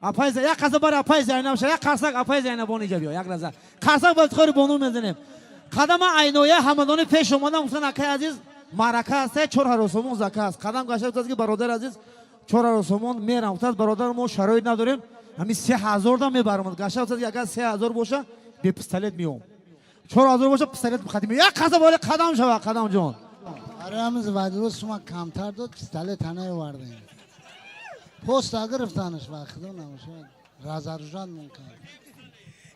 Apayza ya kaza bar apayza navşa ya karsak apayza ne bonu geliyor ya raza. Karsak bal tkori bonu mezenim. Kadama aynoya hamadoni peş olmadan musan akay aziz maraka se çor harosomon zakas. Kadam gaşa utaz ki baroder aziz çor harosomon meram utaz baroder mo şaroid nadorim. Hami 3000 da mebarım. Gaşa utaz ki agar 3000 boşa bir pistolet miyom. Çor hazır boşa pistolet mıkadim. Ya kaza böyle kadam şava kadam jon. Aramız vadiro suma kamtar dod pistolet hanay vardı. Posta gırıftanış vakıdı namış. Razarjan mümkün.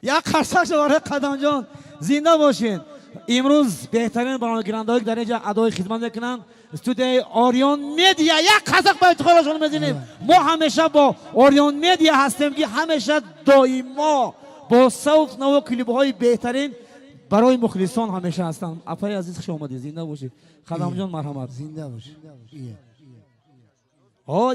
Ya karsak şava kadam jon. Zinda boşin. İmruz behtarin bana girandalık derece aday hizmet ekran. Stüdyo Orion Media ya kazak bayt khoraş olmazinim. Mo hamisha bo Orion Media hastem ki hamisha doimo bo savt navo klipهای بهترین برای مخلصان همیشه هستم. اپای عزیز خوش اومدید. زنده باشید. خدام جان مرحمت. زنده باش.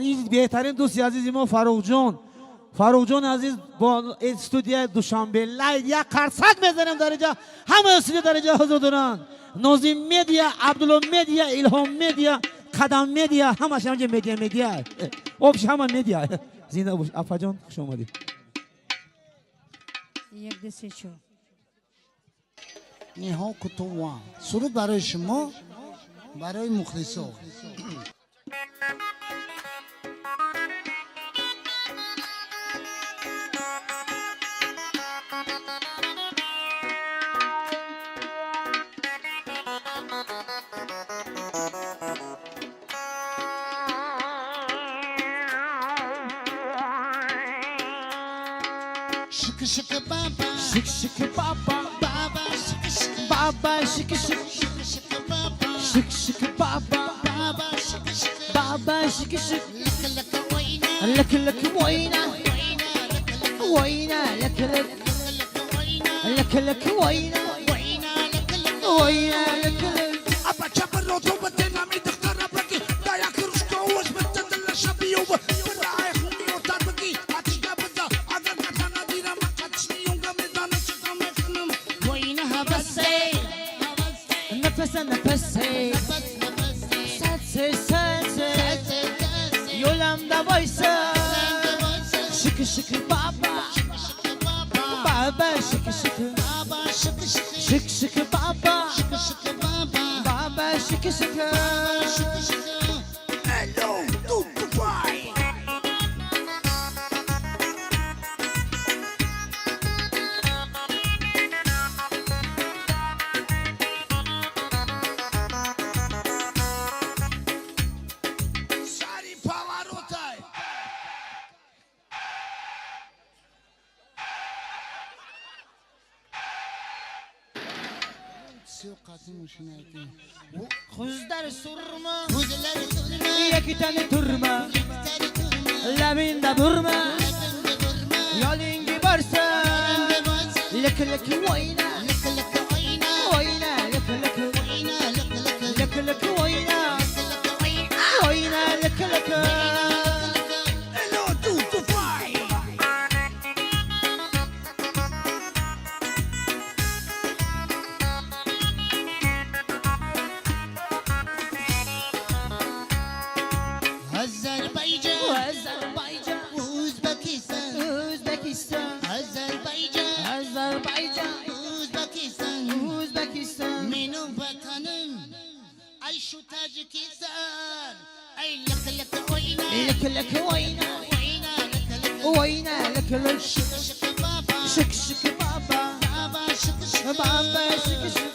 این بهترین دوستی عزیزی ما فاروق جان عزیز با استودیو دوشنبه لایو یا قرصک میزنم درجا همه استودیو درجا حضور دارن. نازیم مدیا، عبدالله مدیا، الهام مدیا، قدم مدیا، همش همه مدیا. اوبش همه مدیا. زنده باش. اپا جان خوش اومدید. یک دسته چو. نیها کتوان. سرود برای شما، برای مخلصان. Şıkı şıkı baba, Şık şık baba, baba şıkı şıkı, baba şık şık, şıkı şıkı baba, şık şık baba, baba şıkı şıkı, baba şık şık. laka laka oyna, لك لك وينا وينا لك لك لك لك وينا وينا لك لك Apa çapır otomatik nami dıktara bagi dayak rusko was betadla shabiyo berai khuni otar bagi atishga bada agar katana dira makatshni yunga medana chikame khanam وينها بسي نفس نفسي ساتسي ساتسي يولم دا ويسا شك شك بابا بابا شك شك شك شك بابا بابا شك شك hello to Dubai Sari Pavarotti Siyo katı müşinayeti. خزدر سرما Kuzeleri durma, يكي تاني ترما teri durma, لبين دا برما elinde durma, يالينجي برسا elinde bas, لك لك وينا laka laka oyna, وينا لك لك oyna, laka laka, لك لك وينا laka oyna, وينا لك لك hello to Dubai Azerbaycan, Azerbaycan Uzbekistan, Özbekistan Azerbaycan, Azerbaycan Uzbekistan, Özbekistan benim vatanım, ay şu Tacikistan, ay laka laka oyna, لك لك وينا oyna, laka laka, وينا لك لك şıkı şıkı baba, شك شك بابا baba şıkı şıkı, بابا شك شك